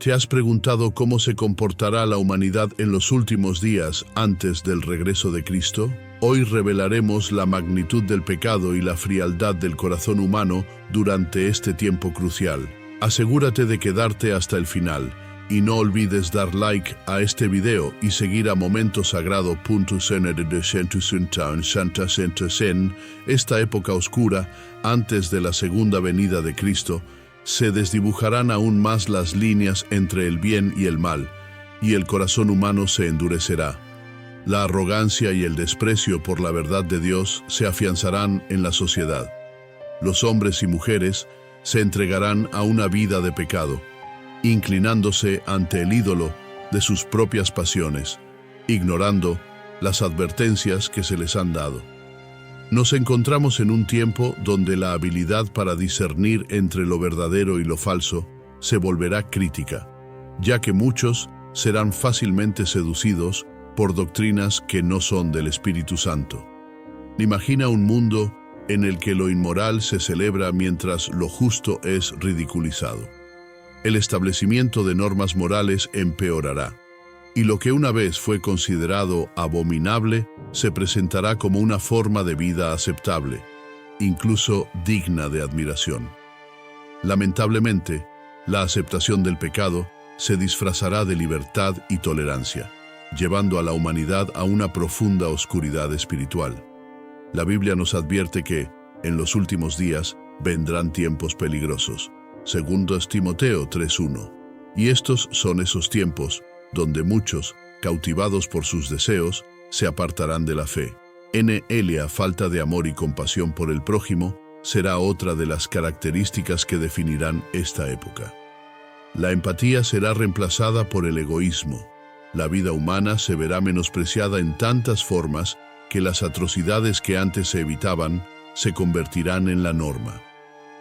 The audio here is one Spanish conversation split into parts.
¿Te has preguntado cómo se comportará la humanidad en los últimos días antes del regreso de Cristo? Hoy revelaremos la magnitud del pecado y la frialdad del corazón humano durante este tiempo crucial. Asegúrate de quedarte hasta el final y no olvides dar like a este video y seguir a Momento Sagrado. Esta época oscura, antes de la segunda venida de Cristo, se desdibujarán aún más las líneas entre el bien y el mal, y el corazón humano se endurecerá. La arrogancia y el desprecio por la verdad de Dios se afianzarán en la sociedad. Los hombres y mujeres se entregarán a una vida de pecado, inclinándose ante el ídolo de sus propias pasiones, ignorando las advertencias que se les han dado. Nos encontramos en un tiempo donde la habilidad para discernir entre lo verdadero y lo falso se volverá crítica, ya que muchos serán fácilmente seducidos por doctrinas que no son del Espíritu Santo. Imagina un mundo en el que lo inmoral se celebra mientras lo justo es ridiculizado. El establecimiento de normas morales empeorará, y lo que una vez fue considerado abominable se presentará como una forma de vida aceptable, incluso digna de admiración. Lamentablemente, la aceptación del pecado se disfrazará de libertad y tolerancia, llevando a la humanidad a una profunda oscuridad espiritual. La Biblia nos advierte que, en los últimos días, vendrán tiempos peligrosos. 2 Timoteo 3:1. Y estos son esos tiempos donde muchos, cautivados por sus deseos, se apartarán de la fe. Falta de amor y compasión por el prójimo será otra de las características que definirán esta época. La empatía será reemplazada por el egoísmo. La vida humana se verá menospreciada en tantas formas que las atrocidades que antes se evitaban se convertirán en la norma.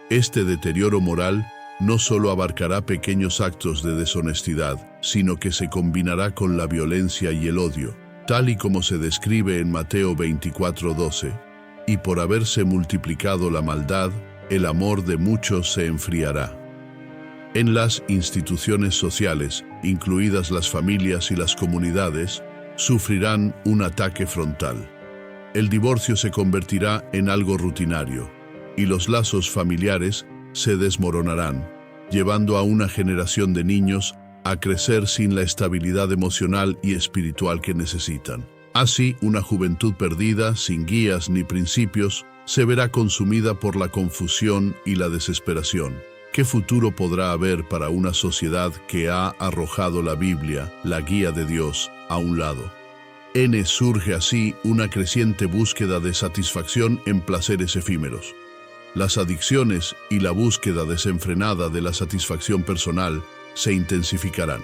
Este deterioro moral no solo abarcará pequeños actos de deshonestidad, sino que se combinará con la violencia y el odio, tal y como se describe en Mateo 24:12, y por haberse multiplicado la maldad, el amor de muchos se enfriará. En las instituciones sociales, incluidas las familias y las comunidades, sufrirán un ataque frontal. El divorcio se convertirá en algo rutinario, y los lazos familiares se desmoronarán, llevando a una generación de niños a crecer sin la estabilidad emocional y espiritual que necesitan. Así, una juventud perdida, sin guías ni principios, se verá consumida por la confusión y la desesperación. ¿Qué futuro podrá haber para una sociedad que ha arrojado la Biblia, la guía de Dios, a un lado? Surge así una creciente búsqueda de satisfacción en placeres efímeros. Las adicciones y la búsqueda desenfrenada de la satisfacción personal se intensificarán.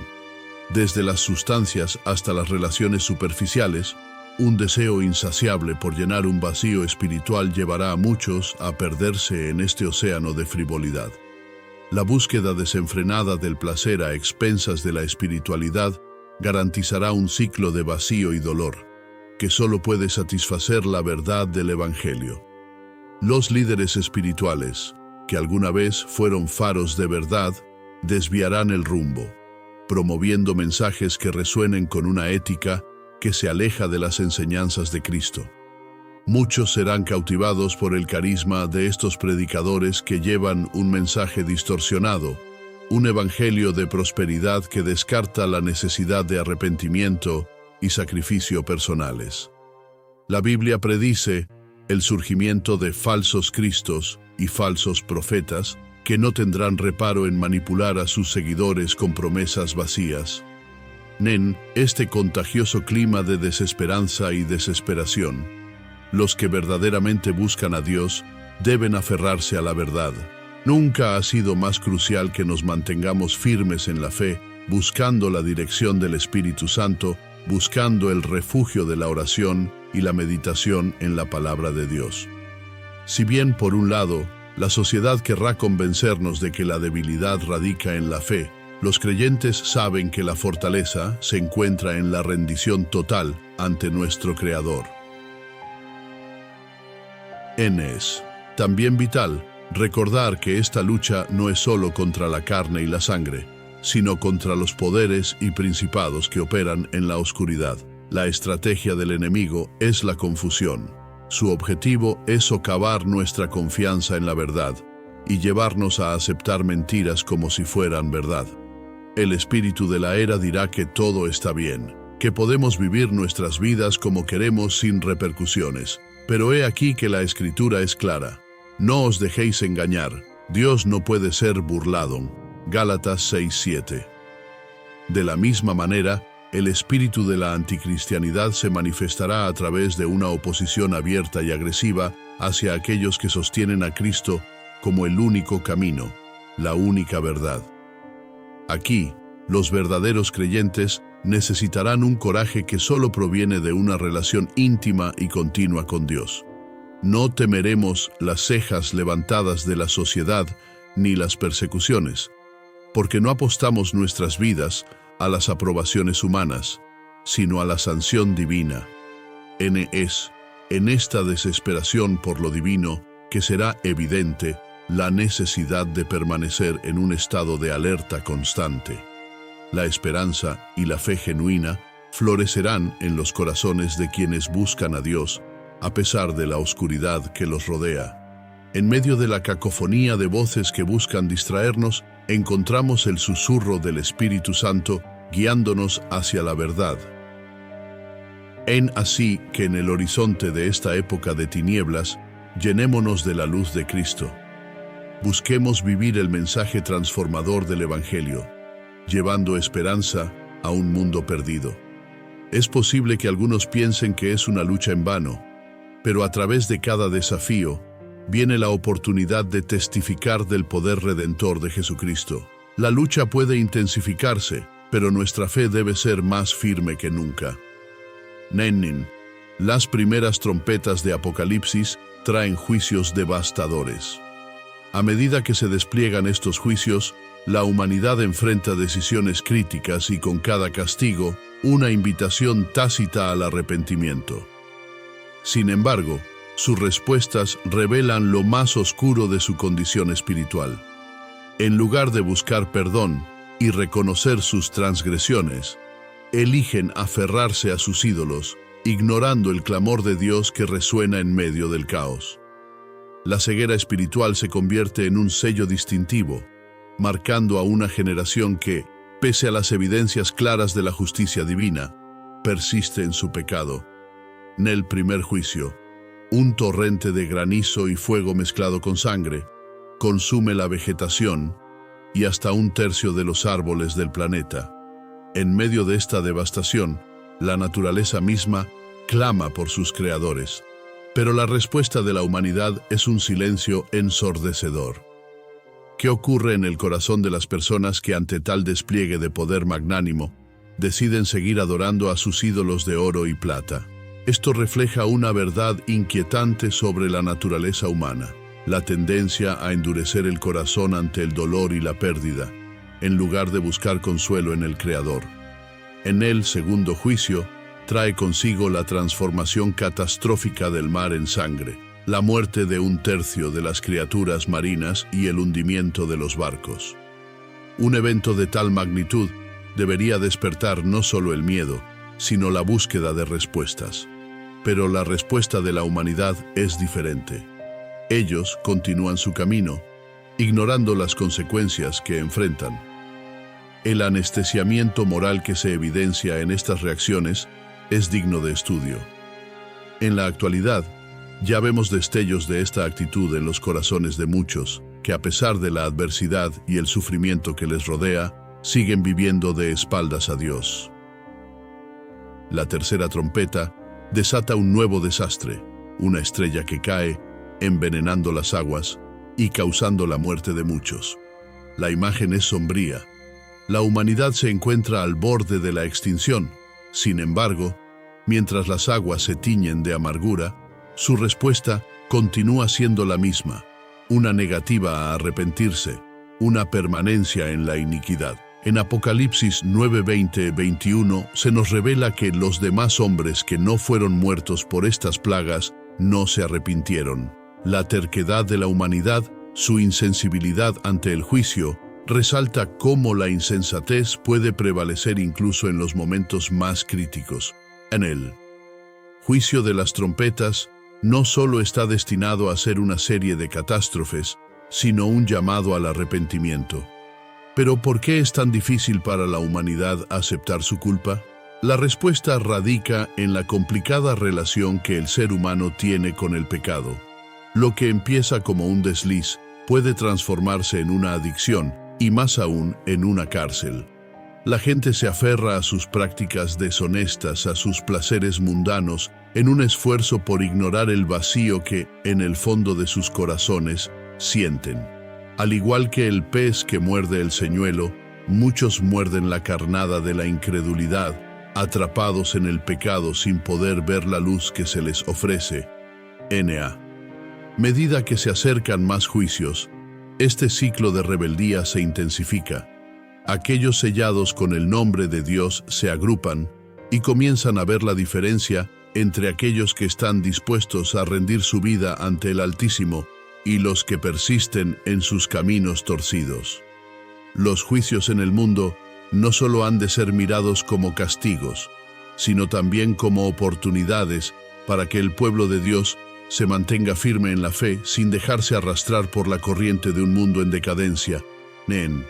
Desde las sustancias hasta las relaciones superficiales, un deseo insaciable por llenar un vacío espiritual llevará a muchos a perderse en este océano de frivolidad. La búsqueda desenfrenada del placer a expensas de la espiritualidad garantizará un ciclo de vacío y dolor, que solo puede satisfacer la verdad del Evangelio. Los líderes espirituales, que alguna vez fueron faros de verdad, desviarán el rumbo, promoviendo mensajes que resuenen con una ética que se aleja de las enseñanzas de Cristo. Muchos serán cautivados por el carisma de estos predicadores que llevan un mensaje distorsionado, un evangelio de prosperidad que descarta la necesidad de arrepentimiento y sacrificio personales. La Biblia predice el surgimiento de falsos cristos y falsos profetas que no tendrán reparo en manipular a sus seguidores con promesas vacías. Este contagioso clima de desesperanza y desesperación. Los que verdaderamente buscan a Dios deben aferrarse a la verdad. Nunca ha sido más crucial que nos mantengamos firmes en la fe, buscando la dirección del Espíritu Santo, buscando el refugio de la oración y la meditación en la palabra de Dios. Si bien, por un lado, la sociedad querrá convencernos de que la debilidad radica en la fe, los creyentes saben que la fortaleza se encuentra en la rendición total ante nuestro Creador. Es también vital recordar que esta lucha no es solo contra la carne y la sangre, sino contra los poderes y principados que operan en la oscuridad. La estrategia del enemigo es la confusión. Su objetivo es socavar nuestra confianza en la verdad y llevarnos a aceptar mentiras como si fueran verdad. El espíritu de la era dirá que todo está bien, que podemos vivir nuestras vidas como queremos sin repercusiones. Pero he aquí que la Escritura es clara. No os dejéis engañar. Dios no puede ser burlado. Gálatas 6:7. De la misma manera, el espíritu de la anticristianidad se manifestará a través de una oposición abierta y agresiva hacia aquellos que sostienen a Cristo como el único camino, la única verdad. Aquí, los verdaderos creyentes necesitarán un coraje que solo proviene de una relación íntima y continua con Dios. No temeremos las cejas levantadas de la sociedad ni las persecuciones, porque no apostamos nuestras vidas a las aprobaciones humanas, sino a la sanción divina. Es en esta desesperación por lo divino que será evidente la necesidad de permanecer en un estado de alerta constante. La esperanza y la fe genuina florecerán en los corazones de quienes buscan a Dios, a pesar de la oscuridad que los rodea. En medio de la cacofonía de voces que buscan distraernos, encontramos el susurro del Espíritu Santo guiándonos hacia la verdad. Así que en el horizonte de esta época de tinieblas, llenémonos de la luz de Cristo. Busquemos vivir el mensaje transformador del Evangelio, llevando esperanza a un mundo perdido. Es posible que algunos piensen que es una lucha en vano, pero a través de cada desafío viene la oportunidad de testificar del poder redentor de Jesucristo. La lucha puede intensificarse, pero nuestra fe debe ser más firme que nunca. Las primeras trompetas de Apocalipsis traen juicios devastadores. A medida que se despliegan estos juicios, la humanidad enfrenta decisiones críticas y con cada castigo, una invitación tácita al arrepentimiento. Sin embargo, sus respuestas revelan lo más oscuro de su condición espiritual. En lugar de buscar perdón y reconocer sus transgresiones, eligen aferrarse a sus ídolos, ignorando el clamor de Dios que resuena en medio del caos. La ceguera espiritual se convierte en un sello distintivo, marcando a una generación que, pese a las evidencias claras de la justicia divina, persiste en su pecado. En el primer juicio, un torrente de granizo y fuego mezclado con sangre consume la vegetación y hasta 1/3 de los árboles del planeta. En medio de esta devastación, la naturaleza misma clama por sus creadores, pero la respuesta de la humanidad es un silencio ensordecedor. ¿Qué ocurre en el corazón de las personas que ante tal despliegue de poder magnánimo deciden seguir adorando a sus ídolos de oro y plata? Esto refleja una verdad inquietante sobre la naturaleza humana, la tendencia a endurecer el corazón ante el dolor y la pérdida, en lugar de buscar consuelo en el Creador. En el segundo juicio, trae consigo la transformación catastrófica del mar en sangre, la muerte de 1/3 de las criaturas marinas y el hundimiento de los barcos. Un evento de tal magnitud debería despertar no solo el miedo, sino la búsqueda de respuestas. Pero la respuesta de la humanidad es diferente. Ellos continúan su camino, ignorando las consecuencias que enfrentan. El anestesiamiento moral que se evidencia en estas reacciones es digno de estudio. En la actualidad, ya vemos destellos de esta actitud en los corazones de muchos, que a pesar de la adversidad y el sufrimiento que les rodea, siguen viviendo de espaldas a Dios. La tercera trompeta desata un nuevo desastre, una estrella que cae, envenenando las aguas y causando la muerte de muchos. La imagen es sombría. La humanidad se encuentra al borde de la extinción. Sin embargo, mientras las aguas se tiñen de amargura, su respuesta continúa siendo la misma, una negativa a arrepentirse, una permanencia en la iniquidad. En Apocalipsis 9:20-21 se nos revela que los demás hombres que no fueron muertos por estas plagas no se arrepintieron. La terquedad de la humanidad, su insensibilidad ante el juicio resalta cómo la insensatez puede prevalecer incluso en los momentos más críticos. En el juicio de las trompetas, no solo está destinado a ser una serie de catástrofes, sino un llamado al arrepentimiento. ¿Pero por qué es tan difícil para la humanidad aceptar su culpa? La respuesta radica en la complicada relación que el ser humano tiene con el pecado. Lo que empieza como un desliz puede transformarse en una adicción y más aún en una cárcel. La gente se aferra a sus prácticas deshonestas, a sus placeres mundanos, en un esfuerzo por ignorar el vacío que, en el fondo de sus corazones, sienten. Al igual que el pez que muerde el señuelo, muchos muerden la carnada de la incredulidad, atrapados en el pecado sin poder ver la luz que se les ofrece. N.A. Medida que se acercan más juicios, este ciclo de rebeldía se intensifica. Aquellos sellados con el nombre de Dios se agrupan y comienzan a ver la diferencia entre aquellos que están dispuestos a rendir su vida ante el Altísimo y los que persisten en sus caminos torcidos. Los juicios en el mundo no solo han de ser mirados como castigos, sino también como oportunidades para que el pueblo de Dios se mantenga firme en la fe sin dejarse arrastrar por la corriente de un mundo en decadencia. En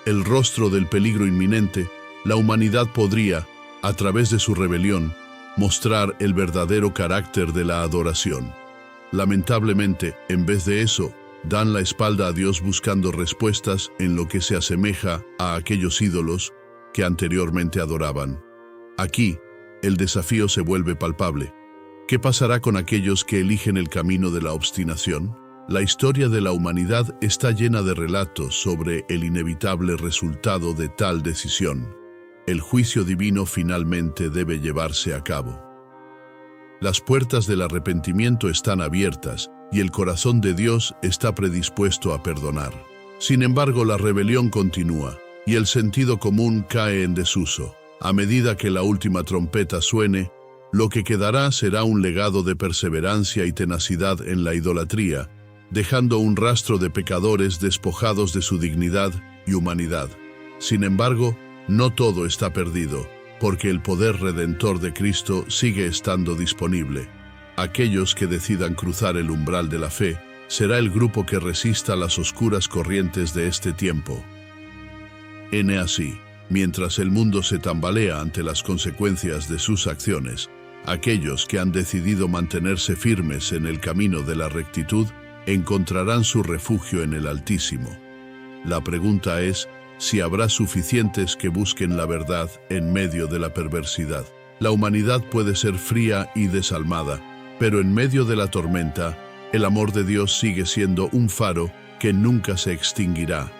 el rostro del peligro inminente, la humanidad podría, a través de su rebelión, mostrar el verdadero carácter de la adoración. Lamentablemente, en vez de eso, dan la espalda a Dios buscando respuestas en lo que se asemeja a aquellos ídolos que anteriormente adoraban. Aquí, el desafío se vuelve palpable. ¿Qué pasará con aquellos que eligen el camino de la obstinación? La historia de la humanidad está llena de relatos sobre el inevitable resultado de tal decisión. El juicio divino finalmente debe llevarse a cabo. Las puertas del arrepentimiento están abiertas y el corazón de Dios está predispuesto a perdonar. Sin embargo, la rebelión continúa y el sentido común cae en desuso. A medida que la última trompeta suene, lo que quedará será un legado de perseverancia y tenacidad en la idolatría, dejando un rastro de pecadores despojados de su dignidad y humanidad. Sin embargo, no todo está perdido, porque el poder redentor de Cristo sigue estando disponible. Aquellos que decidan cruzar el umbral de la fe será el grupo que resista las oscuras corrientes de este tiempo. Así, mientras el mundo se tambalea ante las consecuencias de sus acciones, aquellos que han decidido mantenerse firmes en el camino de la rectitud encontrarán su refugio en el Altísimo. La pregunta es si habrá suficientes que busquen la verdad en medio de la perversidad. La humanidad puede ser fría y desalmada, pero en medio de la tormenta, el amor de Dios sigue siendo un faro que nunca se extinguirá.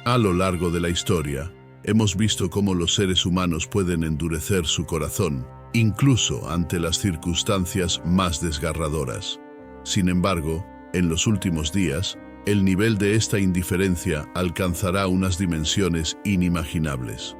A lo largo de la historia, hemos visto cómo los seres humanos pueden endurecer su corazón, incluso ante las circunstancias más desgarradoras. Sin embargo, en los últimos días, el nivel de esta indiferencia alcanzará unas dimensiones inimaginables.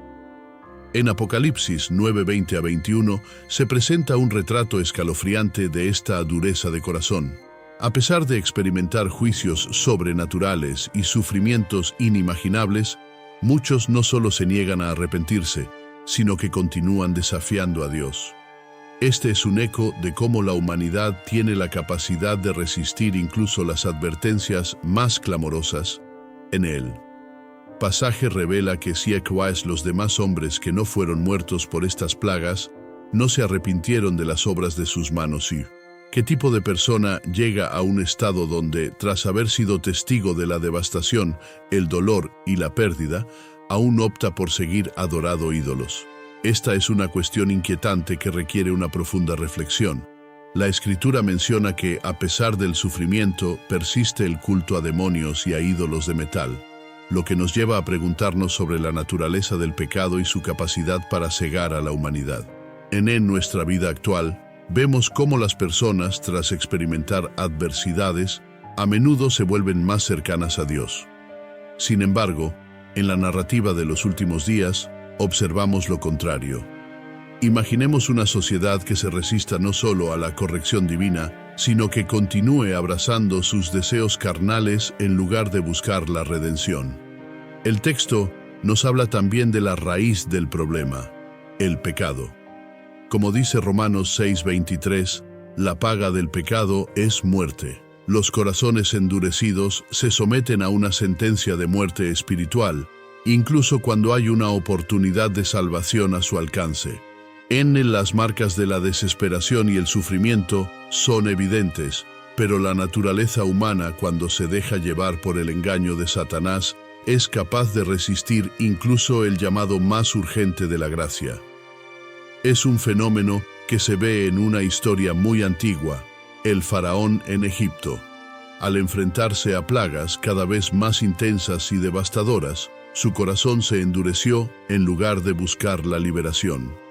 En Apocalipsis 9:20-21 se presenta un retrato escalofriante de esta dureza de corazón. A pesar de experimentar juicios sobrenaturales y sufrimientos inimaginables, muchos no solo se niegan a arrepentirse, sino que continúan desafiando a Dios. Este es un eco de cómo la humanidad tiene la capacidad de resistir incluso las advertencias más clamorosas. En el pasaje revela que si los demás hombres que no fueron muertos por estas plagas no se arrepintieron de las obras de sus manos. ¿Y qué tipo de persona llega a un estado donde, tras haber sido testigo de la devastación, el dolor y la pérdida, aún opta por seguir adorando ídolos? Esta es una cuestión inquietante que requiere una profunda reflexión. La Escritura menciona que, a pesar del sufrimiento, persiste el culto a demonios y a ídolos de metal, lo que nos lleva a preguntarnos sobre la naturaleza del pecado y su capacidad para cegar a la humanidad. En nuestra vida actual, vemos cómo las personas, tras experimentar adversidades, a menudo se vuelven más cercanas a Dios. Sin embargo, en la narrativa de los últimos días, observamos lo contrario. Imaginemos una sociedad que se resista no solo a la corrección divina, sino que continúe abrazando sus deseos carnales en lugar de buscar la redención. El texto nos habla también de la raíz del problema, el pecado. Como dice Romanos 6:23, la paga del pecado es muerte. Los corazones endurecidos se someten a una sentencia de muerte espiritual, incluso cuando hay una oportunidad de salvación a su alcance. En él las marcas de la desesperación y el sufrimiento son evidentes, pero la naturaleza humana, cuando se deja llevar por el engaño de Satanás, es capaz de resistir incluso el llamado más urgente de la gracia. Es un fenómeno que se ve en una historia muy antigua, el faraón en Egipto. Al enfrentarse a plagas cada vez más intensas y devastadoras, su corazón se endureció en lugar de buscar la liberación.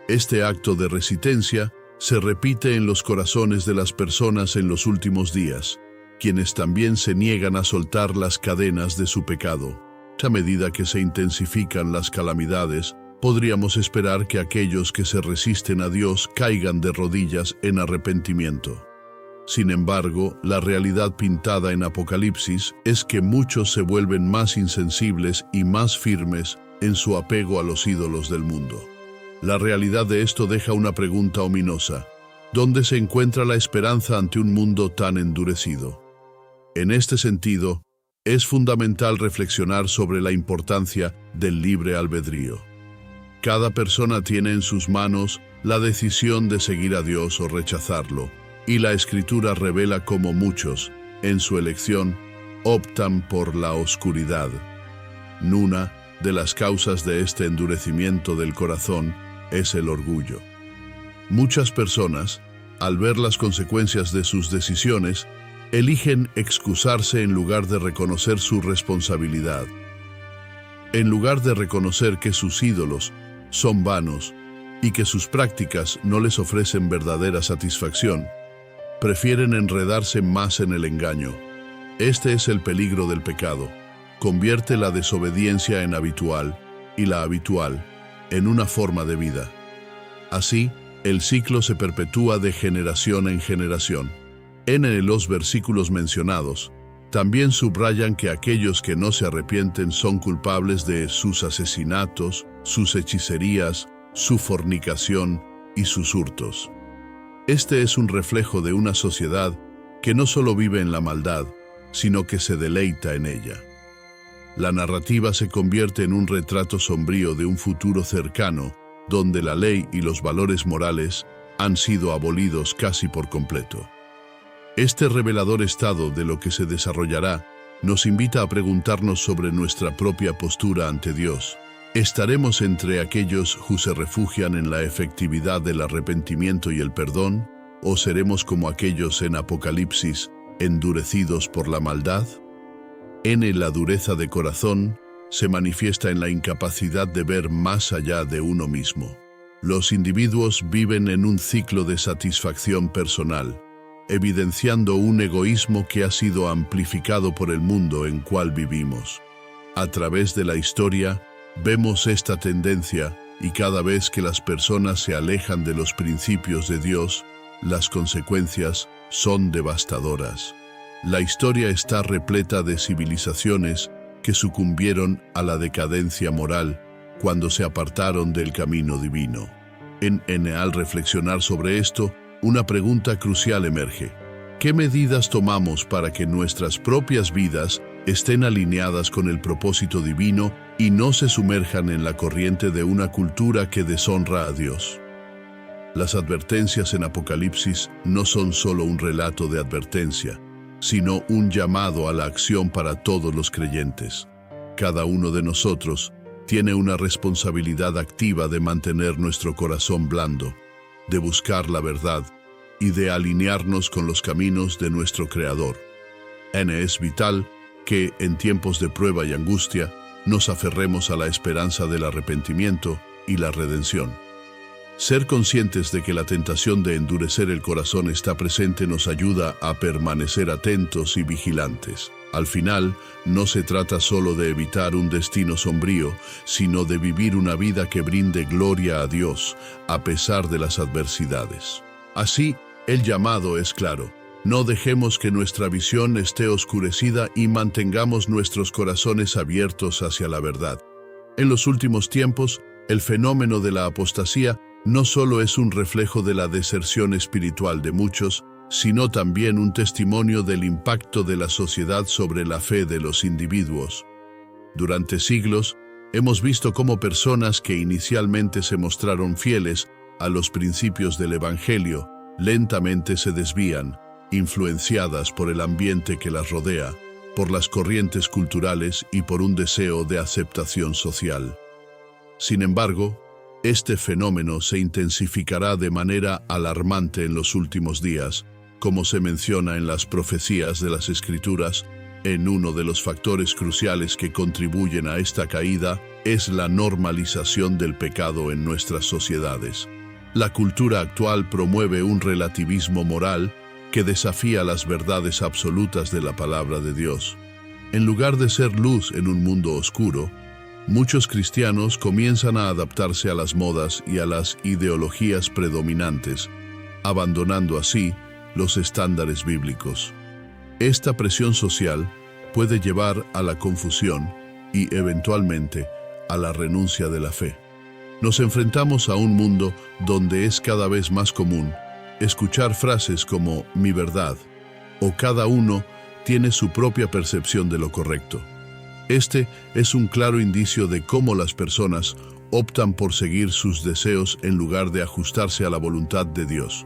Este acto de resistencia se repite en los corazones de las personas en los últimos días, quienes también se niegan a soltar las cadenas de su pecado. A medida que se intensifican las calamidades, podríamos esperar que aquellos que se resisten a Dios caigan de rodillas en arrepentimiento. Sin embargo, la realidad pintada en Apocalipsis es que muchos se vuelven más insensibles y más firmes en su apego a los ídolos del mundo. La realidad de esto deja una pregunta ominosa: ¿dónde se encuentra la esperanza ante un mundo tan endurecido? En este sentido, es fundamental reflexionar sobre la importancia del libre albedrío. Cada persona tiene en sus manos la decisión de seguir a Dios o rechazarlo, y la Escritura revela cómo muchos, en su elección, optan por la oscuridad. Una de las causas de este endurecimiento del corazón es el orgullo. Muchas personas, al ver las consecuencias de sus decisiones, eligen excusarse en lugar de reconocer su responsabilidad. En lugar de reconocer que sus ídolos son vanos y que sus prácticas no les ofrecen verdadera satisfacción, prefieren enredarse más en el engaño. Este es el peligro del pecado. Convierte la desobediencia en habitual y la habitual en una forma de vida. Así, el ciclo se perpetúa de generación en generación. En los versículos mencionados, también subrayan que aquellos que no se arrepienten son culpables de sus asesinatos, sus hechicerías, su fornicación y sus hurtos. Este es un reflejo de una sociedad que no solo vive en la maldad, sino que se deleita en ella. La narrativa se convierte en un retrato sombrío de un futuro cercano, donde la ley y los valores morales han sido abolidos casi por completo. Este revelador estado de lo que se desarrollará nos invita a preguntarnos sobre nuestra propia postura ante Dios. ¿Estaremos entre aquellos que se refugian en la efectividad del arrepentimiento y el perdón? ¿O seremos como aquellos en Apocalipsis, endurecidos por la maldad? La dureza de corazón se manifiesta en la incapacidad de ver más allá de uno mismo. Los individuos viven en un ciclo de satisfacción personal, evidenciando un egoísmo que ha sido amplificado por el mundo en cual vivimos. A través de la historia, vemos esta tendencia, y cada vez que las personas se alejan de los principios de Dios, las consecuencias son devastadoras. La historia está repleta de civilizaciones que sucumbieron a la decadencia moral cuando se apartaron del camino divino. Al reflexionar sobre esto, una pregunta crucial emerge. ¿Qué medidas tomamos para que nuestras propias vidas estén alineadas con el propósito divino y no se sumerjan en la corriente de una cultura que deshonra a Dios? Las advertencias en Apocalipsis no son solo un relato de advertencia, sino un llamado a la acción para todos los creyentes. Cada uno de nosotros tiene una responsabilidad activa de mantener nuestro corazón blando, de buscar la verdad y de alinearnos con los caminos de nuestro Creador. Es vital que, en tiempos de prueba y angustia, nos aferremos a la esperanza del arrepentimiento y la redención. Ser conscientes de que la tentación de endurecer el corazón está presente nos ayuda a permanecer atentos y vigilantes. Al final, no se trata solo de evitar un destino sombrío, sino de vivir una vida que brinde gloria a Dios, a pesar de las adversidades. Así, el llamado es claro. No dejemos que nuestra visión esté oscurecida y mantengamos nuestros corazones abiertos hacia la verdad. En los últimos tiempos, el fenómeno de la apostasía no solo es un reflejo de la deserción espiritual de muchos, sino también un testimonio del impacto de la sociedad sobre la fe de los individuos. Durante siglos, hemos visto cómo personas que inicialmente se mostraron fieles a los principios del Evangelio, lentamente se desvían, influenciadas por el ambiente que las rodea, por las corrientes culturales y por un deseo de aceptación social. Sin embargo, este fenómeno se intensificará de manera alarmante en los últimos días, como se menciona en las profecías de las Escrituras. Uno de los factores cruciales que contribuyen a esta caída es la normalización del pecado en nuestras sociedades. La cultura actual promueve un relativismo moral que desafía las verdades absolutas de la palabra de Dios. En lugar de ser luz en un mundo oscuro, muchos cristianos comienzan a adaptarse a las modas y a las ideologías predominantes, abandonando así los estándares bíblicos. Esta presión social puede llevar a la confusión y, eventualmente, a la renuncia de la fe. Nos enfrentamos a un mundo donde es cada vez más común escuchar frases como «mi verdad» o «cada uno tiene su propia percepción de lo correcto». Este es un claro indicio de cómo las personas optan por seguir sus deseos en lugar de ajustarse a la voluntad de Dios.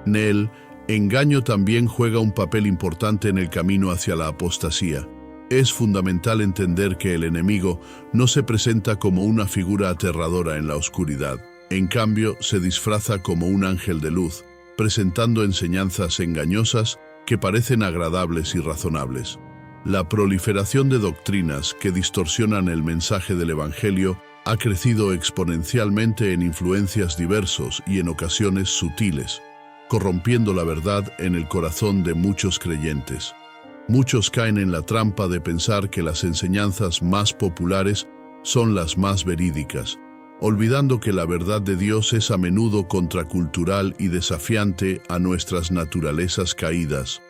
El engaño también juega un papel importante en el camino hacia la apostasía. Es fundamental entender que el enemigo no se presenta como una figura aterradora en la oscuridad. En cambio, se disfraza como un ángel de luz, presentando enseñanzas engañosas que parecen agradables y razonables. La proliferación de doctrinas que distorsionan el mensaje del Evangelio ha crecido exponencialmente en influencias diversos y en ocasiones sutiles, corrompiendo la verdad en el corazón de muchos creyentes. Muchos caen en la trampa de pensar que las enseñanzas más populares son las más verídicas, olvidando que la verdad de Dios es a menudo contracultural y desafiante a nuestras naturalezas caídas.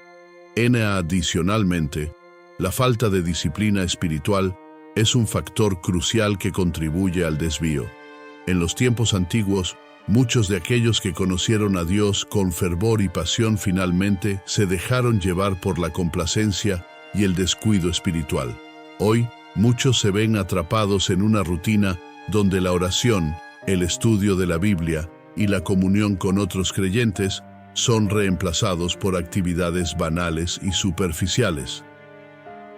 Adicionalmente, la falta de disciplina espiritual es un factor crucial que contribuye al desvío. En los tiempos antiguos, muchos de aquellos que conocieron a Dios con fervor y pasión finalmente se dejaron llevar por la complacencia y el descuido espiritual. Hoy, muchos se ven atrapados en una rutina donde la oración, el estudio de la Biblia y la comunión con otros creyentes son reemplazados por actividades banales y superficiales.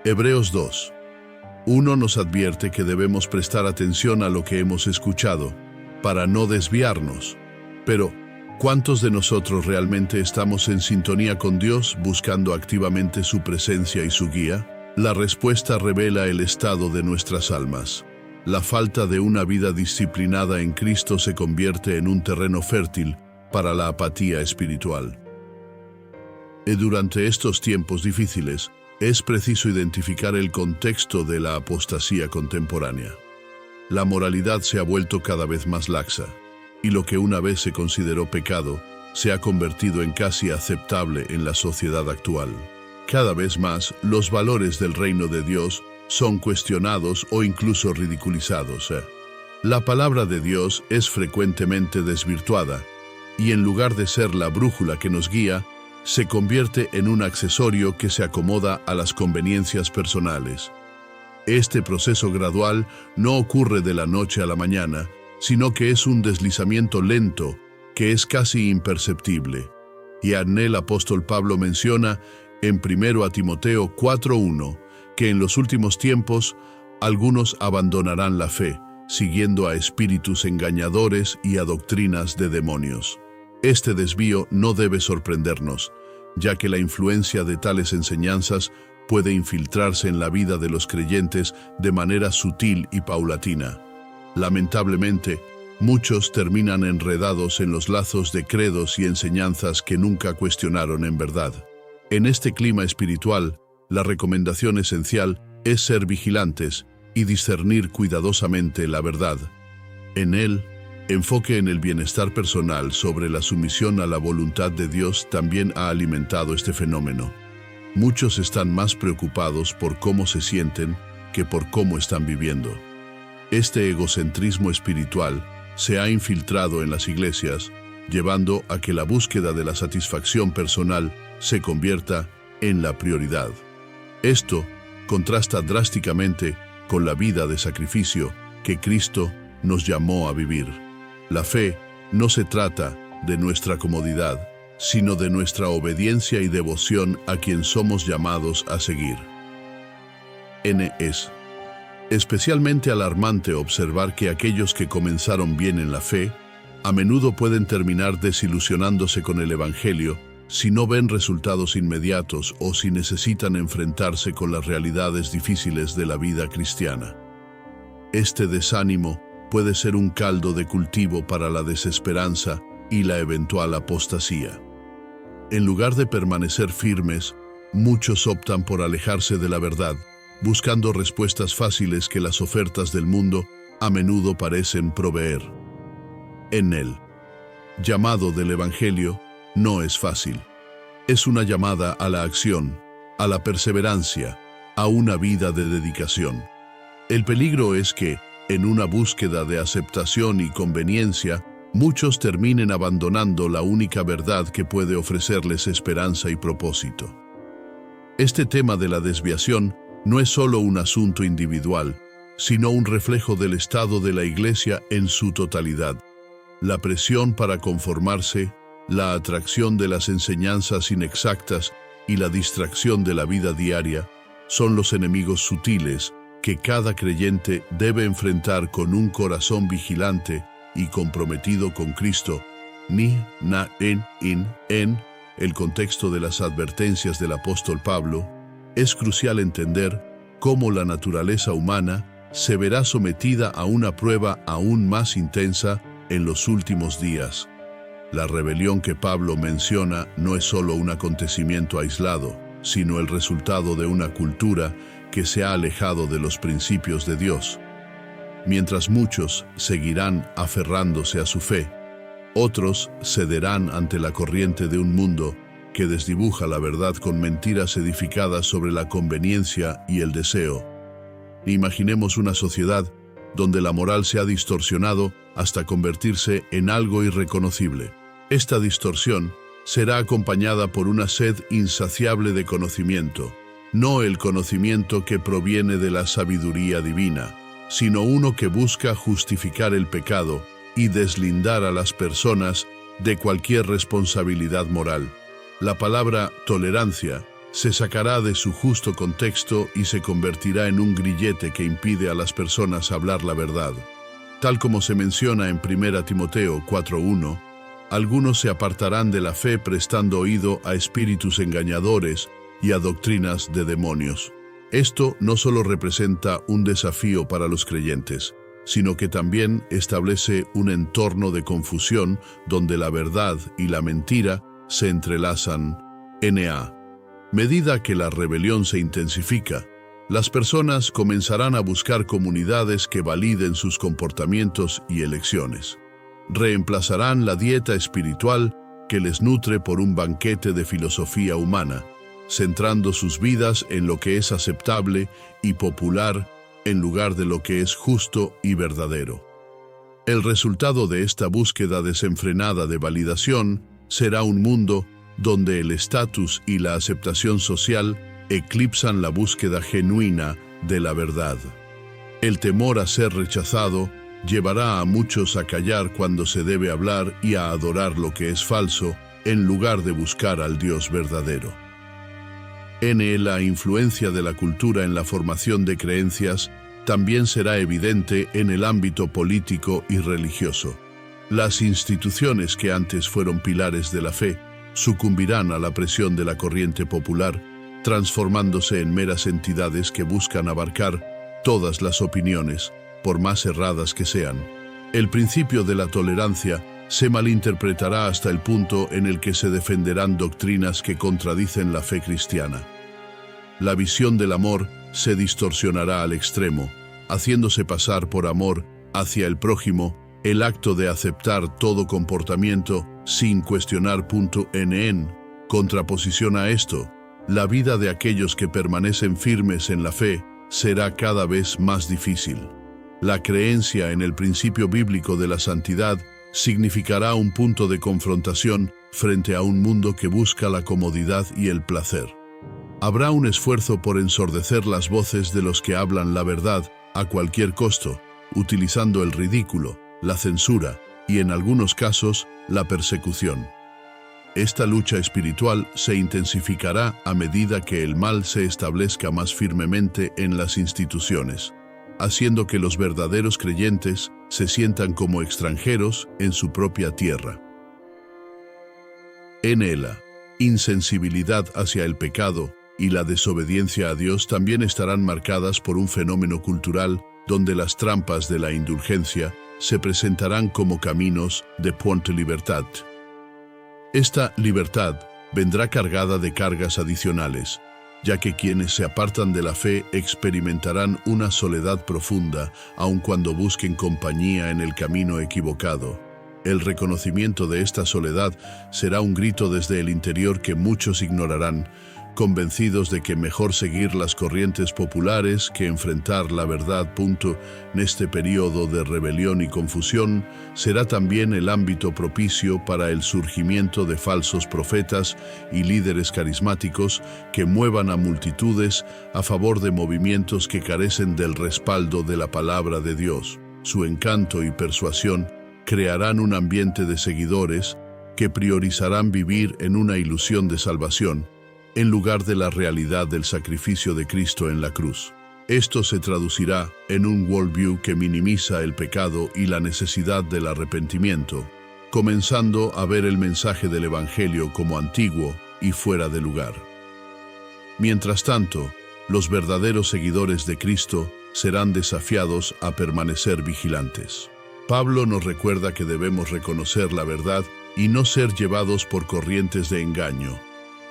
Hebreos 2:1 nos advierte que debemos prestar atención a lo que hemos escuchado, para no desviarnos. Pero, ¿cuántos de nosotros realmente estamos en sintonía con Dios, buscando activamente su presencia y su guía? La respuesta revela el estado de nuestras almas. La falta de una vida disciplinada en Cristo se convierte en un terreno fértil para la apatía espiritual. Durante estos tiempos difíciles, es preciso identificar el contexto de la apostasía contemporánea. La moralidad se ha vuelto cada vez más laxa, y lo que una vez se consideró pecado se ha convertido en casi aceptable en la sociedad actual. Cada vez más, los valores del reino de Dios son cuestionados o incluso ridiculizados. La palabra de Dios es frecuentemente desvirtuada, y en lugar de ser la brújula que nos guía, se convierte en un accesorio que se acomoda a las conveniencias personales. Este proceso gradual no ocurre de la noche a la mañana, sino que es un deslizamiento lento que es casi imperceptible. Y el apóstol Pablo menciona en 1 Timoteo 4:1 que en los últimos tiempos algunos abandonarán la fe, siguiendo a espíritus engañadores y a doctrinas de demonios. Este desvío no debe sorprendernos, ya que la influencia de tales enseñanzas puede infiltrarse en la vida de los creyentes de manera sutil y paulatina. Lamentablemente, muchos terminan enredados en los lazos de credos y enseñanzas que nunca cuestionaron en verdad. En este clima espiritual, la recomendación esencial es ser vigilantes y discernir cuidadosamente la verdad. En él, enfoque en el bienestar personal sobre la sumisión a la voluntad de Dios también ha alimentado este fenómeno. Muchos están más preocupados por cómo se sienten que por cómo están viviendo. Este egocentrismo espiritual se ha infiltrado en las iglesias, llevando a que la búsqueda de la satisfacción personal se convierta en la prioridad. Esto contrasta drásticamente con la vida de sacrificio que Cristo nos llamó a vivir. La fe no se trata de nuestra comodidad, sino de nuestra obediencia y devoción a quien somos llamados a seguir. Es especialmente alarmante observar que aquellos que comenzaron bien en la fe, a menudo pueden terminar desilusionándose con el Evangelio si no ven resultados inmediatos o si necesitan enfrentarse con las realidades difíciles de la vida cristiana. Este desánimo puede ser un caldo de cultivo para la desesperanza y la eventual apostasía. En lugar de permanecer firmes, muchos optan por alejarse de la verdad, buscando respuestas fáciles que las ofertas del mundo a menudo parecen proveer. En el llamado del Evangelio no es fácil. Es una llamada a la acción, a la perseverancia, a una vida de dedicación. El peligro es que, en una búsqueda de aceptación y conveniencia, muchos terminen abandonando la única verdad que puede ofrecerles esperanza y propósito. Este tema de la desviación no es solo un asunto individual, sino un reflejo del estado de la Iglesia en su totalidad. La presión para conformarse, la atracción de las enseñanzas inexactas y la distracción de la vida diaria son los enemigos sutiles que cada creyente debe enfrentar con un corazón vigilante y comprometido con Cristo. En el contexto de las advertencias del apóstol Pablo, es crucial entender cómo la naturaleza humana se verá sometida a una prueba aún más intensa en los últimos días. La rebelión que Pablo menciona no es solo un acontecimiento aislado, sino el resultado de una cultura que se ha alejado de los principios de Dios. Mientras muchos seguirán aferrándose a su fe, otros cederán ante la corriente de un mundo que desdibuja la verdad con mentiras edificadas sobre la conveniencia y el deseo. Imaginemos una sociedad donde la moral se ha distorsionado hasta convertirse en algo irreconocible. Esta distorsión será acompañada por una sed insaciable de conocimiento, no el conocimiento que proviene de la sabiduría divina, sino uno que busca justificar el pecado y deslindar a las personas de cualquier responsabilidad moral. La palabra tolerancia se sacará de su justo contexto y se convertirá en un grillete que impide a las personas hablar la verdad. Tal como se menciona en 1 Timoteo 4:1, algunos se apartarán de la fe prestando oído a espíritus engañadores y a doctrinas de demonios. Esto no solo representa un desafío para los creyentes, sino que también establece un entorno de confusión donde la verdad y la mentira se entrelazan. Medida que la rebelión se intensifica, las personas comenzarán a buscar comunidades que validen sus comportamientos y elecciones. Reemplazarán la dieta espiritual que les nutre por un banquete de filosofía humana, centrando sus vidas en lo que es aceptable y popular en lugar de lo que es justo y verdadero. El resultado de esta búsqueda desenfrenada de validación será un mundo donde el estatus y la aceptación social eclipsan la búsqueda genuina de la verdad. El temor a ser rechazado llevará a muchos a callar cuando se debe hablar y a adorar lo que es falso, en lugar de buscar al Dios verdadero. La influencia de la cultura en la formación de creencias también será evidente en el ámbito político y religioso. Las instituciones que antes fueron pilares de la fe sucumbirán a la presión de la corriente popular, transformándose en meras entidades que buscan abarcar todas las opiniones, por más erradas que sean. El principio de la tolerancia se malinterpretará hasta el punto en el que se defenderán doctrinas que contradicen la fe cristiana. La visión del amor se distorsionará al extremo, haciéndose pasar por amor hacia el prójimo, el acto de aceptar todo comportamiento sin cuestionar. En contraposición a esto, la vida de aquellos que permanecen firmes en la fe será cada vez más difícil. La creencia en el principio bíblico de la santidad significará un punto de confrontación frente a un mundo que busca la comodidad y el placer. Habrá un esfuerzo por ensordecer las voces de los que hablan la verdad a cualquier costo, utilizando el ridículo, la censura y, en algunos casos, la persecución. Esta lucha espiritual se intensificará a medida que el mal se establezca más firmemente en las instituciones, haciendo que los verdaderos creyentes se sientan como extranjeros en su propia tierra. La insensibilidad hacia el pecado y la desobediencia a Dios también estarán marcadas por un fenómeno cultural donde las trampas de la indulgencia se presentarán como caminos de libertad. Esta libertad vendrá cargada de cargas adicionales, ya que quienes se apartan de la fe experimentarán una soledad profunda, aun cuando busquen compañía en el camino equivocado. El reconocimiento de esta soledad será un grito desde el interior que muchos ignorarán, convencidos de que mejor seguir las corrientes populares que enfrentar la verdad. En este periodo de rebelión y confusión será también el ámbito propicio para el surgimiento de falsos profetas y líderes carismáticos que muevan a multitudes a favor de movimientos que carecen del respaldo de la palabra de Dios. Su encanto y persuasión crearán un ambiente de seguidores que priorizarán vivir en una ilusión de salvación en lugar de la realidad del sacrificio de Cristo en la cruz. Esto se traducirá en un worldview que minimiza el pecado y la necesidad del arrepentimiento, comenzando a ver el mensaje del Evangelio como antiguo y fuera de lugar. Mientras tanto, los verdaderos seguidores de Cristo serán desafiados a permanecer vigilantes. Pablo nos recuerda que debemos reconocer la verdad y no ser llevados por corrientes de engaño.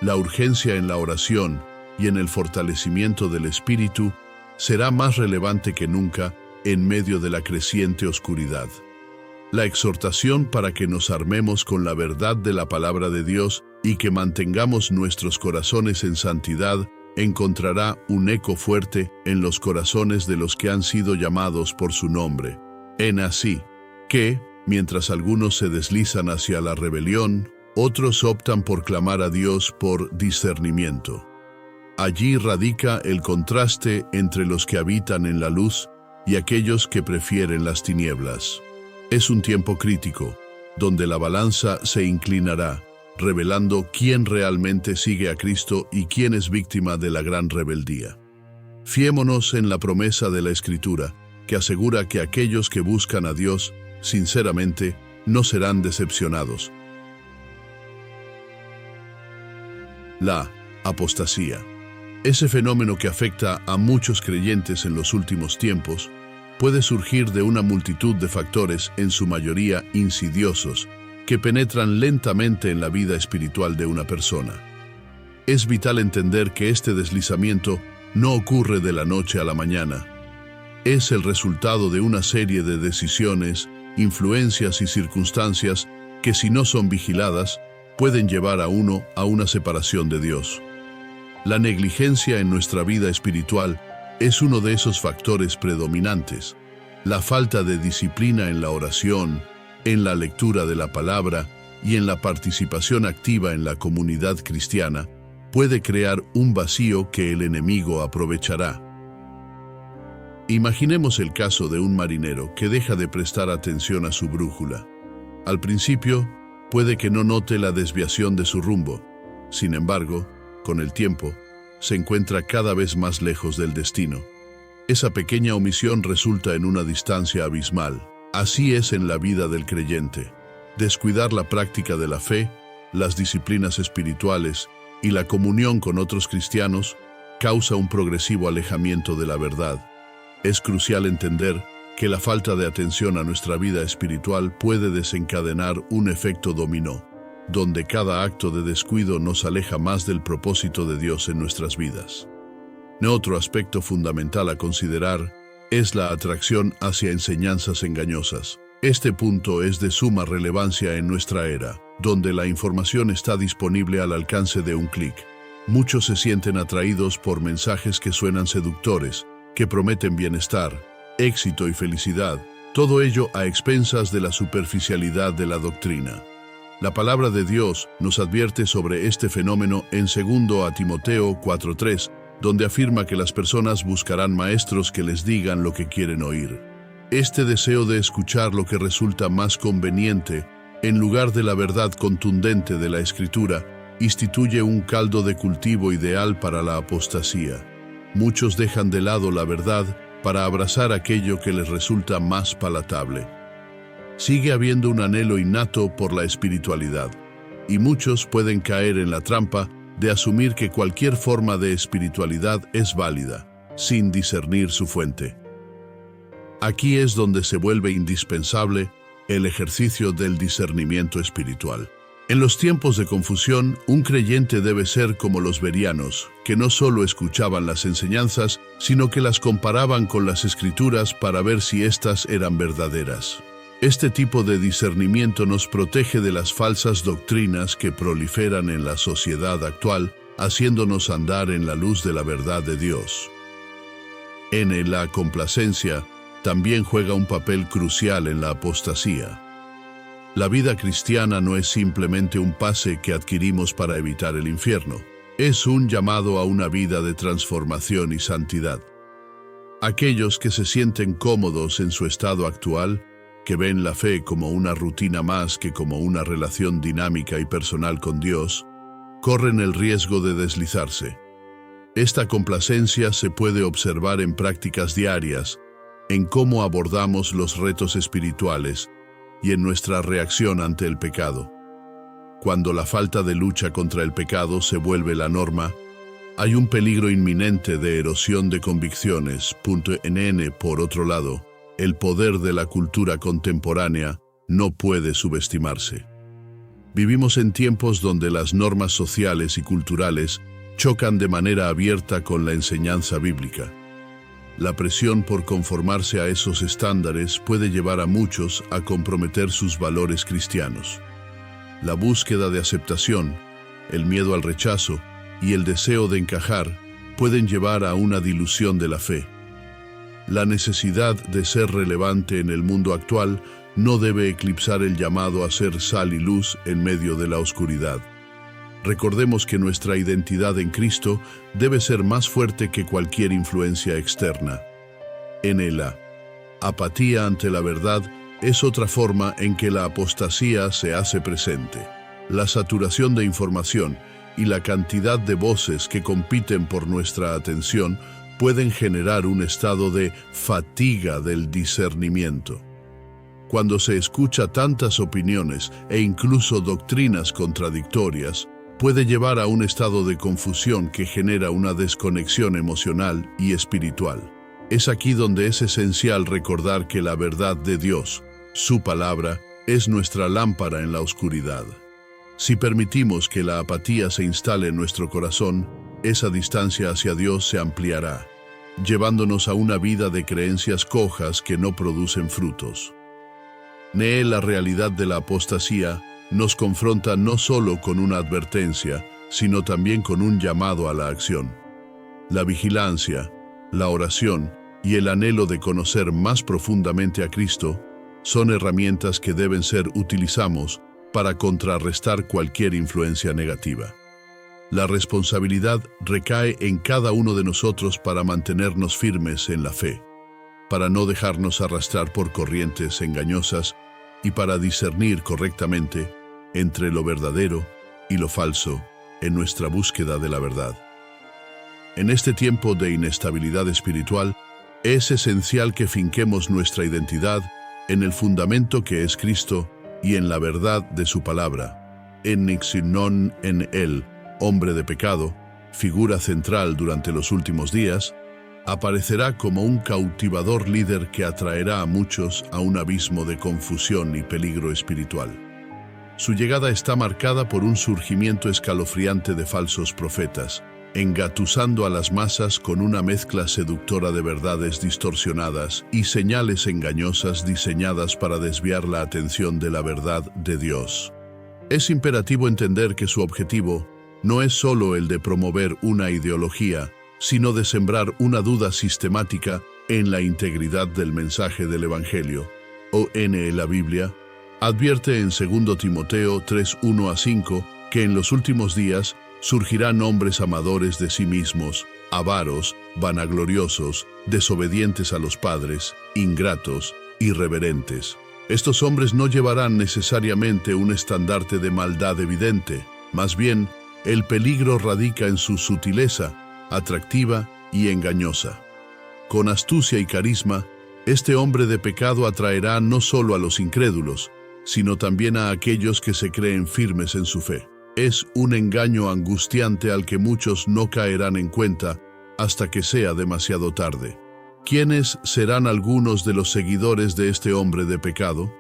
La urgencia en la oración y en el fortalecimiento del espíritu será más relevante que nunca en medio de la creciente oscuridad. La exhortación para que nos armemos con la verdad de la palabra de Dios y que mantengamos nuestros corazones en santidad encontrará un eco fuerte en los corazones de los que han sido llamados por su nombre. Así que, mientras algunos se deslizan hacia la rebelión, otros optan por clamar a Dios por discernimiento. Allí radica el contraste entre los que habitan en la luz y aquellos que prefieren las tinieblas. Es un tiempo crítico, donde la balanza se inclinará, revelando quién realmente sigue a Cristo y quién es víctima de la gran rebeldía. Fiémonos en la promesa de la Escritura, que asegura que aquellos que buscan a Dios, sinceramente, no serán decepcionados. La apostasía. Ese fenómeno que afecta a muchos creyentes en los últimos tiempos puede surgir de una multitud de factores, en su mayoría insidiosos, que penetran lentamente en la vida espiritual de una persona. Es vital entender que este deslizamiento no ocurre de la noche a la mañana. Es el resultado de una serie de decisiones, influencias y circunstancias que, si no son vigiladas, pueden llevar a uno a una separación de Dios. La negligencia en nuestra vida espiritual es uno de esos factores predominantes. La falta de disciplina en la oración, en la lectura de la palabra y en la participación activa en la comunidad cristiana puede crear un vacío que el enemigo aprovechará. Imaginemos el caso de un marinero que deja de prestar atención a su brújula. Al principio, puede que no note la desviación de su rumbo. Sin embargo, con el tiempo, se encuentra cada vez más lejos del destino. Esa pequeña omisión resulta en una distancia abismal. Así es en la vida del creyente. Descuidar la práctica de la fe, las disciplinas espirituales y la comunión con otros cristianos causa un progresivo alejamiento de la verdad. Es crucial entender que la falta de atención a nuestra vida espiritual puede desencadenar un efecto dominó, donde cada acto de descuido nos aleja más del propósito de Dios en nuestras vidas. Otro aspecto fundamental a considerar es la atracción hacia enseñanzas engañosas. Este punto es de suma relevancia en nuestra era, donde la información está disponible al alcance de un clic. Muchos se sienten atraídos por mensajes que suenan seductores, que prometen bienestar, éxito y felicidad, todo ello a expensas de la superficialidad de la doctrina. La palabra de Dios nos advierte sobre este fenómeno en 2 Timoteo 4:3, donde afirma que las personas buscarán maestros que les digan lo que quieren oír. Este deseo de escuchar lo que resulta más conveniente, en lugar de la verdad contundente de la Escritura, instituye un caldo de cultivo ideal para la apostasía. Muchos dejan de lado la verdad para abrazar aquello que les resulta más palatable. Sigue habiendo un anhelo innato por la espiritualidad, y muchos pueden caer en la trampa de asumir que cualquier forma de espiritualidad es válida, sin discernir su fuente. Aquí es donde se vuelve indispensable el ejercicio del discernimiento espiritual. En los tiempos de confusión, un creyente debe ser como los bereanos, que no solo escuchaban las enseñanzas, sino que las comparaban con las Escrituras para ver si éstas eran verdaderas. Este tipo de discernimiento nos protege de las falsas doctrinas que proliferan en la sociedad actual, haciéndonos andar en la luz de la verdad de Dios. En la complacencia también juega un papel crucial en la apostasía. La vida cristiana no es simplemente un pase que adquirimos para evitar el infierno. Es un llamado a una vida de transformación y santidad. Aquellos que se sienten cómodos en su estado actual, que ven la fe como una rutina más que como una relación dinámica y personal con Dios, corren el riesgo de deslizarse. Esta complacencia se puede observar en prácticas diarias, en cómo abordamos los retos espirituales y en nuestra reacción ante el pecado. Cuando la falta de lucha contra el pecado se vuelve la norma, hay un peligro inminente de erosión de convicciones. Por otro lado, el poder de la cultura contemporánea no puede subestimarse. Vivimos en tiempos donde las normas sociales y culturales chocan de manera abierta con la enseñanza bíblica. La presión por conformarse a esos estándares puede llevar a muchos a comprometer sus valores cristianos. La búsqueda de aceptación, el miedo al rechazo y el deseo de encajar pueden llevar a una dilución de la fe. La necesidad de ser relevante en el mundo actual no debe eclipsar el llamado a ser sal y luz en medio de la oscuridad. Recordemos que nuestra identidad en Cristo debe ser más fuerte que cualquier influencia externa. La apatía ante la verdad es otra forma en que la apostasía se hace presente. La saturación de información y la cantidad de voces que compiten por nuestra atención pueden generar un estado de fatiga del discernimiento. Cuando se escucha tantas opiniones e incluso doctrinas contradictorias, puede llevar a un estado de confusión que genera una desconexión emocional y espiritual. Es aquí donde es esencial recordar que la verdad de Dios, su palabra, es nuestra lámpara en la oscuridad. Si permitimos que la apatía se instale en nuestro corazón, esa distancia hacia Dios se ampliará, llevándonos a una vida de creencias cojas que no producen frutos. La realidad de la apostasía nos confronta no solo con una advertencia, sino también con un llamado a la acción. La vigilancia, la oración y el anhelo de conocer más profundamente a Cristo son herramientas que deben ser utilizadas para contrarrestar cualquier influencia negativa. La responsabilidad recae en cada uno de nosotros para mantenernos firmes en la fe, para no dejarnos arrastrar por corrientes engañosas y para discernir correctamente entre lo verdadero y lo falso en nuestra búsqueda de la verdad. En este tiempo de inestabilidad espiritual, es esencial que finquemos nuestra identidad en el fundamento que es Cristo y en la verdad de su palabra. En Él, hombre de pecado, figura central durante los últimos días, Aparecerá como un cautivador líder que atraerá a muchos a un abismo de confusión y peligro espiritual. Su llegada está marcada por un surgimiento escalofriante de falsos profetas, engatusando a las masas con una mezcla seductora de verdades distorsionadas y señales engañosas diseñadas para desviar la atención de la verdad de Dios. Es imperativo entender que su objetivo no es solo el de promover una ideología, sino de sembrar una duda sistemática en la integridad del mensaje del Evangelio. La Biblia advierte en 2 Timoteo 3:1-5 que en los últimos días surgirán hombres amadores de sí mismos, avaros, vanagloriosos, desobedientes a los padres, ingratos, irreverentes. Estos hombres no llevarán necesariamente un estandarte de maldad evidente, más bien, el peligro radica en su sutileza, atractiva y engañosa. Con astucia y carisma, este hombre de pecado atraerá no solo a los incrédulos, sino también a aquellos que se creen firmes en su fe. Es un engaño angustiante al que muchos no caerán en cuenta hasta que sea demasiado tarde. ¿Quiénes serán algunos de los seguidores de este hombre de pecado?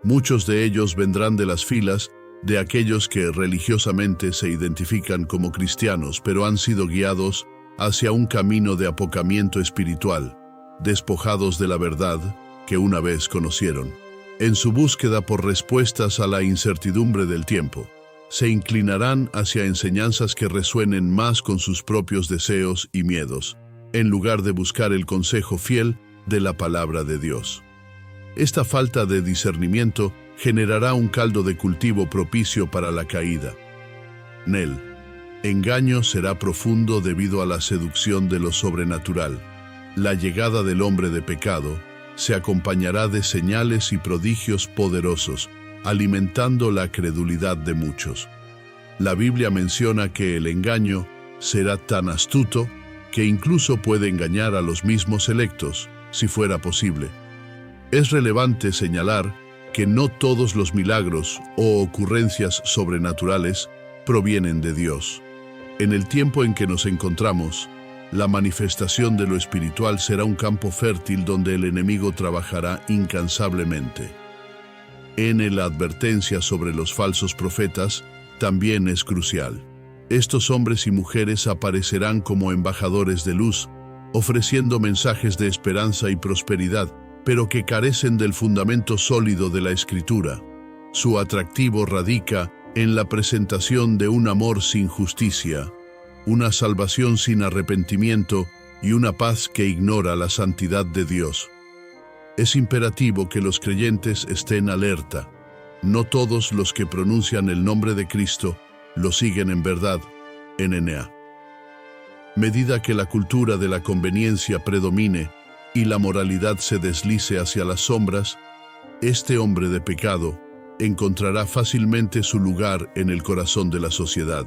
Muchos de ellos vendrán de las filas de aquellos que religiosamente se identifican como cristianos, pero han sido guiados hacia un camino de apocamiento espiritual, despojados de la verdad que una vez conocieron. En su búsqueda por respuestas a la incertidumbre del tiempo, se inclinarán hacia enseñanzas que resuenen más con sus propios deseos y miedos, en lugar de buscar el consejo fiel de la palabra de Dios. Esta falta de discernimiento generará un caldo de cultivo propicio para la caída. El engaño será profundo debido a la seducción de lo sobrenatural. La llegada del hombre de pecado se acompañará de señales y prodigios poderosos, alimentando la credulidad de muchos. La Biblia menciona que el engaño será tan astuto que incluso puede engañar a los mismos electos, si fuera posible. Es relevante señalar que no todos los milagros o ocurrencias sobrenaturales provienen de Dios. En el tiempo en que nos encontramos, la manifestación de lo espiritual será un campo fértil donde el enemigo trabajará incansablemente. La advertencia sobre los falsos profetas también es crucial. Estos hombres y mujeres aparecerán como embajadores de luz, ofreciendo mensajes de esperanza y prosperidad, pero que carecen del fundamento sólido de la Escritura. Su atractivo radica en la presentación de un amor sin justicia, una salvación sin arrepentimiento y una paz que ignora la santidad de Dios. Es imperativo que los creyentes estén alerta. No todos los que pronuncian el nombre de Cristo lo siguen en verdad. Medida que la cultura de la conveniencia predomine y la moralidad se deslice hacia las sombras, este hombre de pecado encontrará fácilmente su lugar en el corazón de la sociedad.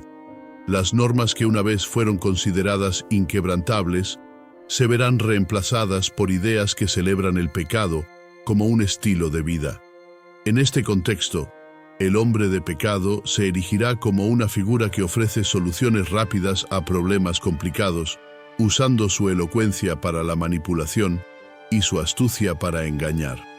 Las normas que una vez fueron consideradas inquebrantables se verán reemplazadas por ideas que celebran el pecado como un estilo de vida. En este contexto, el hombre de pecado se erigirá como una figura que ofrece soluciones rápidas a problemas complicados, usando su elocuencia para la manipulación y su astucia para engañar.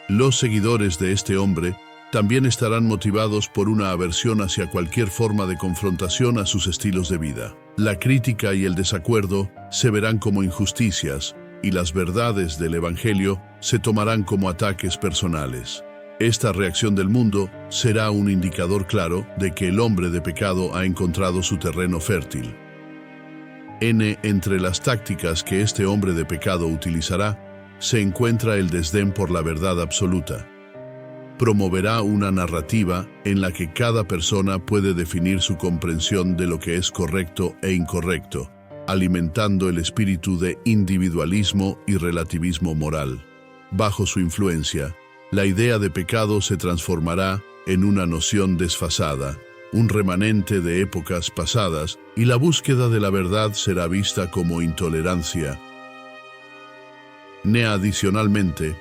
Los seguidores de este hombre también estarán motivados por una aversión hacia cualquier forma de confrontación a sus estilos de vida. La crítica y el desacuerdo se verán como injusticias, y las verdades del Evangelio se tomarán como ataques personales. Esta reacción del mundo será un indicador claro de que el hombre de pecado ha encontrado su terreno fértil. Entre las tácticas que este hombre de pecado utilizará, se encuentra el desdén por la verdad absoluta. Promoverá una narrativa en la que cada persona puede definir su comprensión de lo que es correcto e incorrecto, alimentando el espíritu de individualismo y relativismo moral. Bajo su influencia, la idea de pecado se transformará en una noción desfasada, un remanente de épocas pasadas, y la búsqueda de la verdad será vista como intolerancia. Adicionalmente,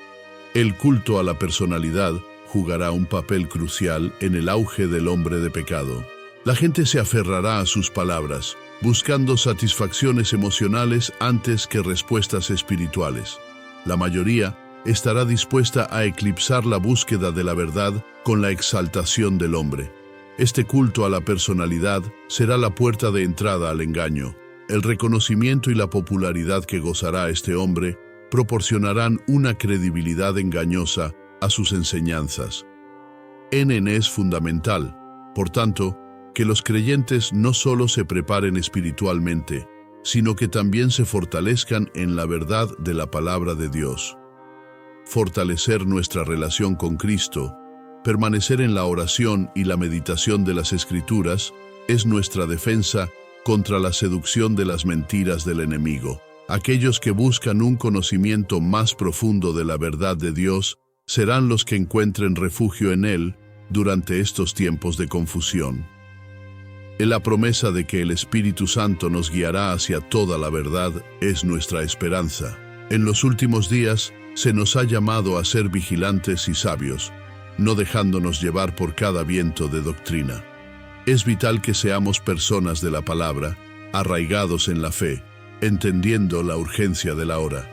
el culto a la personalidad jugará un papel crucial en el auge del hombre de pecado. La gente se aferrará a sus palabras, buscando satisfacciones emocionales antes que respuestas espirituales. La mayoría estará dispuesta a eclipsar la búsqueda de la verdad con la exaltación del hombre. Este culto a la personalidad será la puerta de entrada al engaño. El reconocimiento y la popularidad que gozará este hombre proporcionarán una credibilidad engañosa a sus enseñanzas. Es fundamental, por tanto, que los creyentes no solo se preparen espiritualmente, sino que también se fortalezcan en la verdad de la palabra de Dios. Fortalecer nuestra relación con Cristo, permanecer en la oración y la meditación de las Escrituras es nuestra defensa contra la seducción de las mentiras del enemigo. Aquellos que buscan un conocimiento más profundo de la verdad de Dios serán los que encuentren refugio en Él durante estos tiempos de confusión. La promesa de que el Espíritu Santo nos guiará hacia toda la verdad es nuestra esperanza. En los últimos días se nos ha llamado a ser vigilantes y sabios, no dejándonos llevar por cada viento de doctrina. Es vital que seamos personas de la palabra, arraigados en la fe, entendiendo la urgencia de la hora.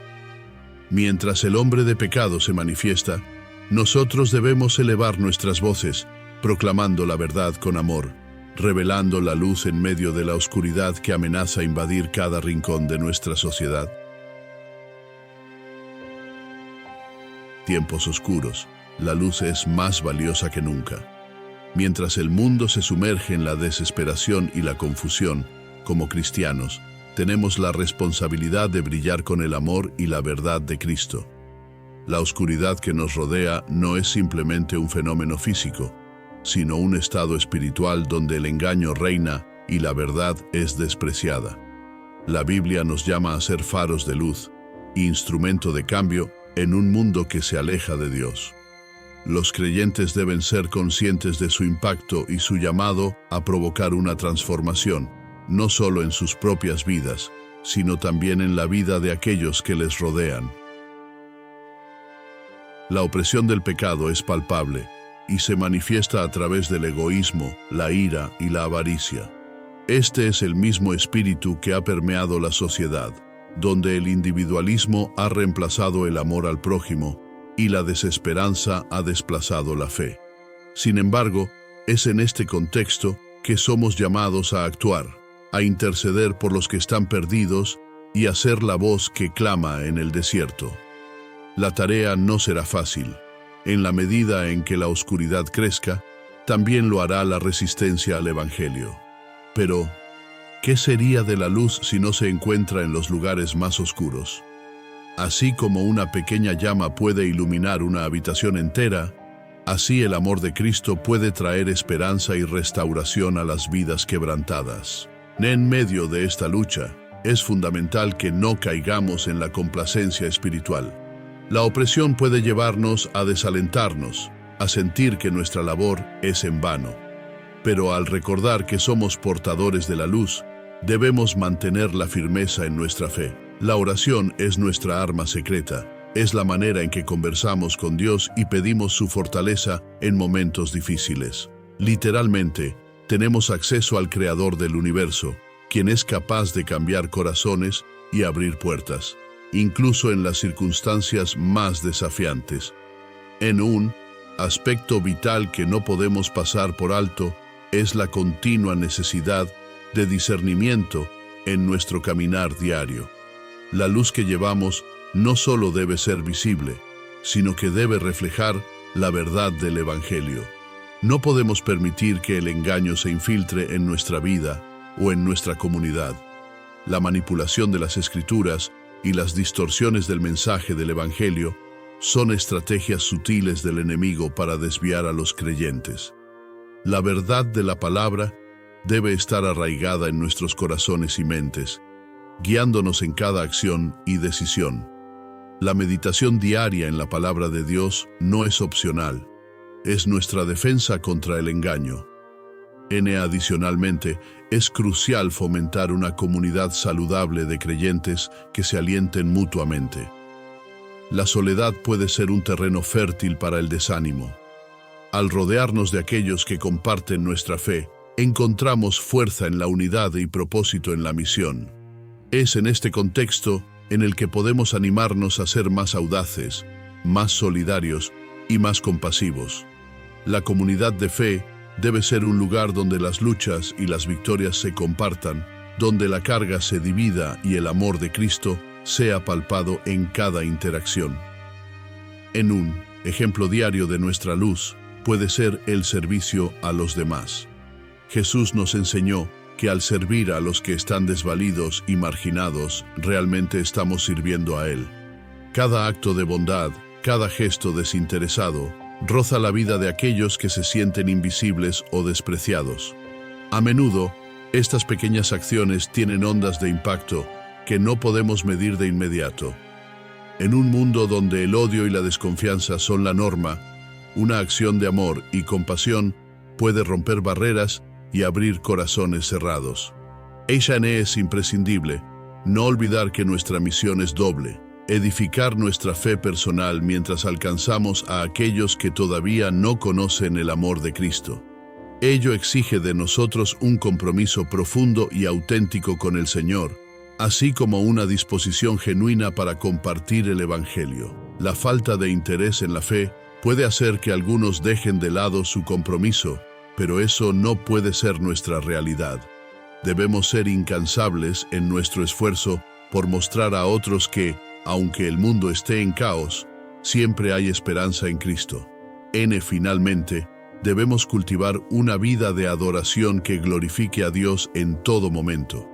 Mientras el hombre de pecado se manifiesta, nosotros debemos elevar nuestras voces, proclamando la verdad con amor, revelando la luz en medio de la oscuridad que amenaza invadir cada rincón de nuestra sociedad. Tiempos oscuros, la luz es más valiosa que nunca. Mientras el mundo se sumerge en la desesperación y la confusión, como cristianos, tenemos la responsabilidad de brillar con el amor y la verdad de Cristo. La oscuridad que nos rodea no es simplemente un fenómeno físico, sino un estado espiritual donde el engaño reina y la verdad es despreciada. La Biblia nos llama a ser faros de luz, instrumento de cambio en un mundo que se aleja de Dios. Los creyentes deben ser conscientes de su impacto y su llamado a provocar una transformación, no solo en sus propias vidas, sino también en la vida de aquellos que les rodean. La opresión del pecado es palpable y se manifiesta a través del egoísmo, la ira y la avaricia. Este es el mismo espíritu que ha permeado la sociedad, donde el individualismo ha reemplazado el amor al prójimo y la desesperanza ha desplazado la fe. Sin embargo, es en este contexto que somos llamados a actuar, a interceder por los que están perdidos y a ser la voz que clama en el desierto. La tarea no será fácil. En la medida en que la oscuridad crezca, también lo hará la resistencia al Evangelio. Pero, ¿qué sería de la luz si no se encuentra en los lugares más oscuros? Así como una pequeña llama puede iluminar una habitación entera, así el amor de Cristo puede traer esperanza y restauración a las vidas quebrantadas. En medio de esta lucha, es fundamental que no caigamos en la complacencia espiritual. La opresión puede llevarnos a desalentarnos, a sentir que nuestra labor es en vano. Pero al recordar que somos portadores de la luz, debemos mantener la firmeza en nuestra fe. La oración es nuestra arma secreta. Es la manera en que conversamos con Dios y pedimos su fortaleza en momentos difíciles. Literalmente, tenemos acceso al Creador del universo, quien es capaz de cambiar corazones y abrir puertas, incluso en las circunstancias más desafiantes. En un aspecto vital que no podemos pasar por alto es la continua necesidad de discernimiento en nuestro caminar diario. La luz que llevamos no solo debe ser visible, sino que debe reflejar la verdad del Evangelio. No podemos permitir que el engaño se infiltre en nuestra vida o en nuestra comunidad. La manipulación de las Escrituras y las distorsiones del mensaje del Evangelio son estrategias sutiles del enemigo para desviar a los creyentes. La verdad de la palabra debe estar arraigada en nuestros corazones y mentes, guiándonos en cada acción y decisión. La meditación diaria en la palabra de Dios no es opcional, es nuestra defensa contra el engaño. Adicionalmente, es crucial fomentar una comunidad saludable de creyentes que se alienten mutuamente. La soledad puede ser un terreno fértil para el desánimo. Al rodearnos de aquellos que comparten nuestra fe, encontramos fuerza en la unidad y propósito en la misión. Es en este contexto en el que podemos animarnos a ser más audaces, más solidarios y más compasivos. La comunidad de fe debe ser un lugar donde las luchas y las victorias se compartan, donde la carga se divida y el amor de Cristo sea palpado en cada interacción. En un ejemplo diario de nuestra luz puede ser el servicio a los demás. Jesús nos enseñó que al servir a los que están desvalidos y marginados, realmente estamos sirviendo a Él. Cada acto de bondad, cada gesto desinteresado, roza la vida de aquellos que se sienten invisibles o despreciados. A menudo, estas pequeñas acciones tienen ondas de impacto que no podemos medir de inmediato. En un mundo donde el odio y la desconfianza son la norma, una acción de amor y compasión puede romper barreras y abrir corazones cerrados. Es imprescindible no olvidar que nuestra misión es doble: edificar nuestra fe personal mientras alcanzamos a aquellos que todavía no conocen el amor de Cristo. Ello exige de nosotros un compromiso profundo y auténtico con el Señor, así como una disposición genuina para compartir el Evangelio. La falta de interés en la fe puede hacer que algunos dejen de lado su compromiso, pero eso no puede ser nuestra realidad. Debemos ser incansables en nuestro esfuerzo por mostrar a otros que, aunque el mundo esté en caos, siempre hay esperanza en Cristo. Finalmente, debemos cultivar una vida de adoración que glorifique a Dios en todo momento.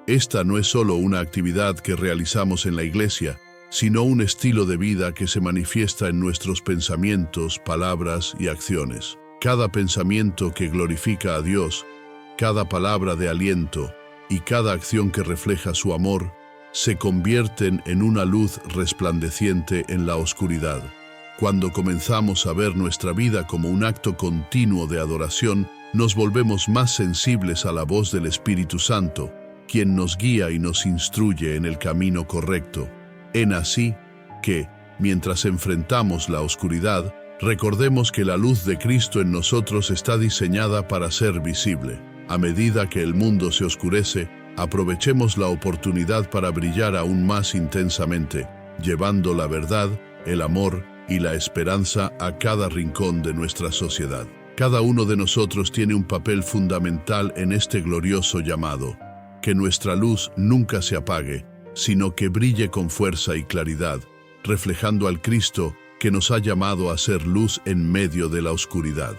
Esta no es solo una actividad que realizamos en la iglesia, sino un estilo de vida que se manifiesta en nuestros pensamientos, palabras y acciones. Cada pensamiento que glorifica a Dios, cada palabra de aliento y cada acción que refleja su amor se convierten en una luz resplandeciente en la oscuridad. Cuando comenzamos a ver nuestra vida como un acto continuo de adoración, nos volvemos más sensibles a la voz del Espíritu Santo, quien nos guía y nos instruye en el camino correcto. Así que, mientras enfrentamos la oscuridad, recordemos que la luz de Cristo en nosotros está diseñada para ser visible. A medida que el mundo se oscurece, aprovechemos la oportunidad para brillar aún más intensamente, llevando la verdad, el amor y la esperanza a cada rincón de nuestra sociedad. Cada uno de nosotros tiene un papel fundamental en este glorioso llamado. Que nuestra luz nunca se apague, sino que brille con fuerza y claridad, reflejando al Cristo que nos ha llamado a ser luz en medio de la oscuridad.